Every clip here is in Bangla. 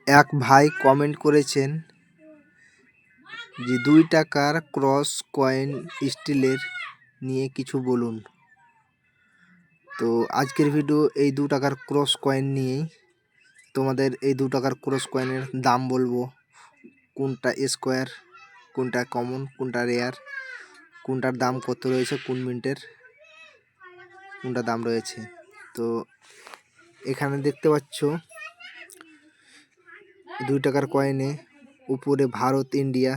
এক ভাই কমেন্ট করেছেন যে 2 টাকার ক্রস কয়েন স্টিলের নিয়ে কিছু বলুন। তো আজকের ভিডিও এই 2 টাকার ক্রস কয়েন নিয়েই। তোমাদের এই 2 টাকার ক্রস কয়েনের দাম বলবো, কোনটা স্কোয়ার, কোনটা কমন, কোনটা রেয়ার, কোনটার দাম কত রয়েছে, কোন মিনিটের কোনটা দাম রয়েছে। তো এখানে দেখতে পাচ্ছ 2 টাকার কয়েনে উপরে ভারত ইন্ডিয়া,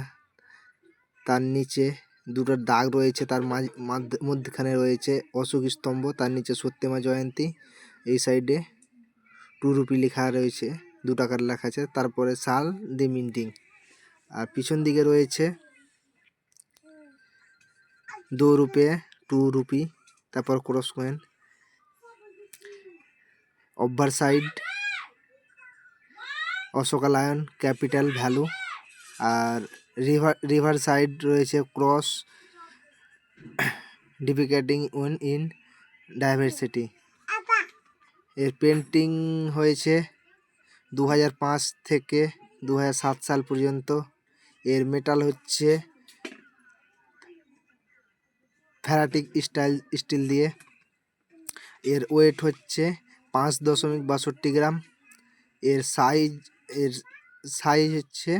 তার নিচে দুটো দাগ রয়েছে, তার মধ্যখানে রয়েছে অশোক স্তম্ভ, তার নিচে সত্যেমা জয়ন্তী, এই সাইডে 2 রুপি লেখা রয়েছে, 2 টাকার লেখা আছে, তারপরে সাল দি মিন্টিং, আর পিছন দিকে রয়েছে 2 রুপে 2 রুপি, তারপর ক্রস কয়েন, ওভার side Ashoka lion capital value, আর রিভার সাইড রয়েছে cross depicting unity in diversity. এর পেন্টিং হয়েছে 2005 থেকে 2007 সাল পর্যন্ত। এর মেটাল হচ্ছে ফেরাটিক স্টিল দিয়ে। এর ওয়েট হচ্ছে 5.62 গ্রাম। এর সাইজ হচ্ছে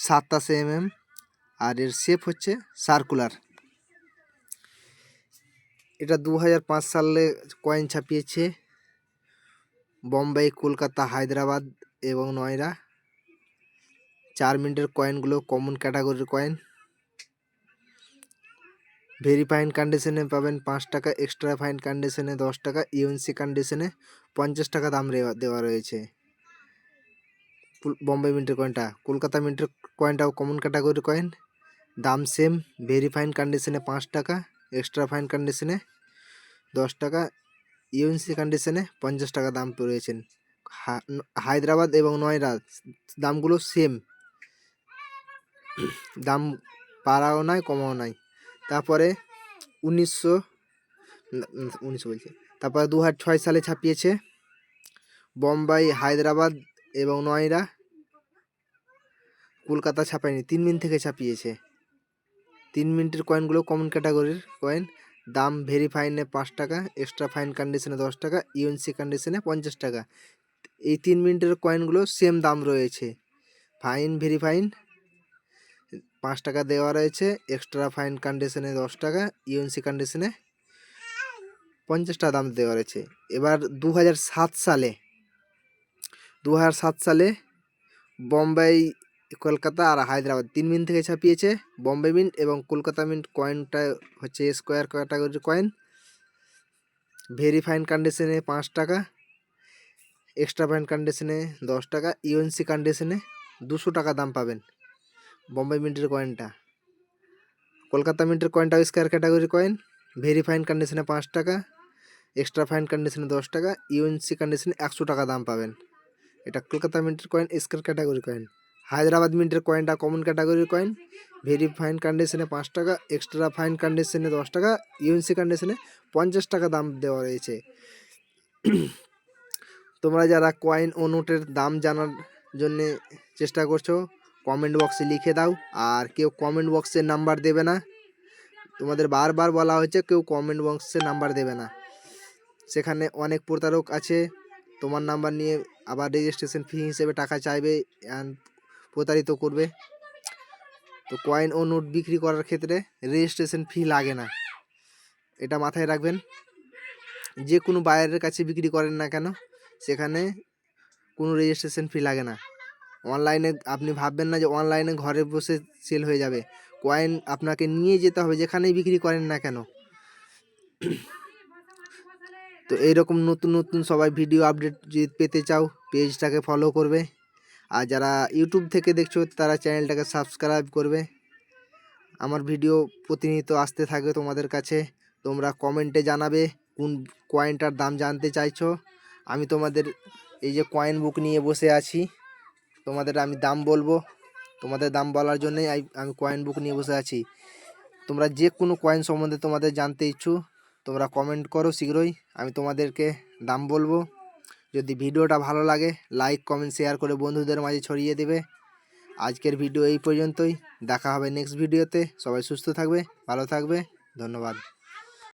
27 mm, আর এর শেপ হচ্ছে সার্কুলার। এটা 2005 সালে কয়েন ছাপিয়েছে বোম্বাই, কলকাতা, হায়দ্রাবাদ এবং নয়ডা। 4 মিনিটের কয়েনগুলো কমন ক্যাটাগরির কয়েন। ভেরি ফাইন কন্ডিশনে পাবেন 5 টাকা, এক্সট্রা ফাইন কন্ডিশনে 10 টাকা, ইউএনসি কন্ডিশনে 50 টাকা দাম দেওয়া রয়েছে বোম্বাই মিন্টের কয়েনটা। কলকাতা মিন্টের কয়েনটাও কমন ক্যাটাগরির কয়েন, দাম সেম। ভেরি ফাইন কন্ডিশনে 5 টাকা, এক্সট্রা ফাইন কন্ডিশনে 10 টাকা, ইউএনসি কন্ডিশনে 50 টাকা দাম রয়েছেন। হায়দ্রাবাদ এবং নয়ডা দামগুলো সেম, দাম বাড়াও নাই কমাও নাই। তারপরে 1900 বলছে, তারপরে 2006 সালে ছাপিয়েছে বোম্বাই, হায়দ্রাবাদ এবং নয়ডা। কলকাতা ছাপায়নি, 3 মিনিট থেকে ছাপিয়েছে। 3 মিনিটের কয়েনগুলো কমন ক্যাটাগরির কয়েন, দাম ভেরি ফাইনে 5 টাকা, এক্সট্রা ফাইন কন্ডিশনে 10 টাকা, ইউএনসি কন্ডিশনে 50 টাকা। এই 3 মিনিটের কয়েনগুলো সেম দাম রয়েছে। ফাইন ভেরি ফাইন 5 টাকা দেওয়া রয়েছে, এক্সট্রা ফাইন কন্ডিশনে 10 টাকা, ইউএনসি কন্ডিশনে 50 টাকা দাম দেওয়া রয়েছে। এবার 2007 সালে বোম্বাই, কলকাতা আর হায়দ্রাবাদ 3 মিনিট থেকে ছাপিয়েছে বোম্বাই মিন্ট এবং কলকাতা মিন্ট। কয়েনটা হচ্ছে স্কোয়ার ক্যাটাগরির কয়েন, ভেরি ফাইন কন্ডিশনে 5 টাকা, এক্সট্রা ফাইন কন্ডিশনে 10 টাকা, ইউএনসি কন্ডিশনে 200 টাকা দাম পাবেন বোম্বাই মিন্টের কয়েনটা। কলকাতা মিন্টের কয়েনটাও স্কোয়ার ক্যাটাগরির কয়েন, ভেরি ফাইন কন্ডিশনে 5 টাকা, এক্সট্রা ফাইন কন্ডিশনে 10 টাকা, ইউএনসি কন্ডিশনে 100 টাকা দাম পাবেন। এটা কলকাতা মিন্টের coin, square category coin. Hyderabad মিন্টের কয়েনটা কমন ক্যাটাগরির কয়েন, ভেরি ফাইন কন্ডিশনে 5 টাকা, এক্সট্রা ফাইন কন্ডিশনে 10 টাকা, ইউএনসি কন্ডিশনে 50 টাকা দাম দেওয়া রয়েছে। তোমরা যারা কয়েন ও নোটের দাম জানার জন্যে চেষ্টা করছো, কমেন্ট বক্সে লিখে দাও। আর কেউ কমেন্ট বক্সে নাম্বার দেবে না, তোমাদের বারবার বলা হয়েছে কেউ কমেন্ট বক্সে নাম্বার দেবে না। সেখানে অনেক প্রতারক আছে, তোমার নাম্বার নিয়ে আবার রেজিস্ট্রেশন ফি হিসেবে টাকা চাইবে, প্রতারিত করবে। তো কয়েন ও নোট বিক্রি করার ক্ষেত্রে রেজিস্ট্রেশন ফি লাগে না, এটা মাথায় রাখবেন। যে কোনো বায়ারের কাছে বিক্রি করেন না কেন, সেখানে কোনো রেজিস্ট্রেশন ফি লাগে না। অনলাইনে আপনি ভাববেন না যে অনলাইনে ঘরে বসে সেল হয়ে যাবে, কয়েন আপনাকে নিয়ে যেতে হবে যেখানেই বিক্রি করেন না কেন। তো এইরকম নতুন নতুন সবাই ভিডিও আপডেট যদি পেতে চাও, পেজটাকে ফলো করবে। আর যারা ইউটিউব থেকে দেখছো তারা চ্যানেলটাকে সাবস্ক্রাইব করবে। আমার ভিডিও প্রতিনিয়ত আসতে থাকবে তোমাদের কাছে। তোমরা কমেন্টে জানাবে কোন কয়েনটার দাম জানতে চাইছো। আমি তোমাদের এই যে কয়েন বুক নিয়ে বসে আছি, তোমাদের আমি দাম বলবো। তোমাদের দাম বলার জন্যই আমি কয়েন বুক নিয়ে বসে আছি। তোমরা যে কোনো কয়েন সম্বন্ধে তোমাদের জানতে ইচ্ছুক, তোমরা কমেন্ট করো শীঘ্রই, আমি তোমাদেরকে দাম বলবো। যদি ভিডিওটা ভালো লাগে লাইক কমেন্ট শেয়ার করে বন্ধুদের মাঝে ছড়িয়ে দেবে। আজকের ভিডিও এই পর্যন্তই, দেখা হবে নেক্সট ভিডিওতে। সবাই সুস্থ থাকবে, ভালো থাকবে, ধন্যবাদ।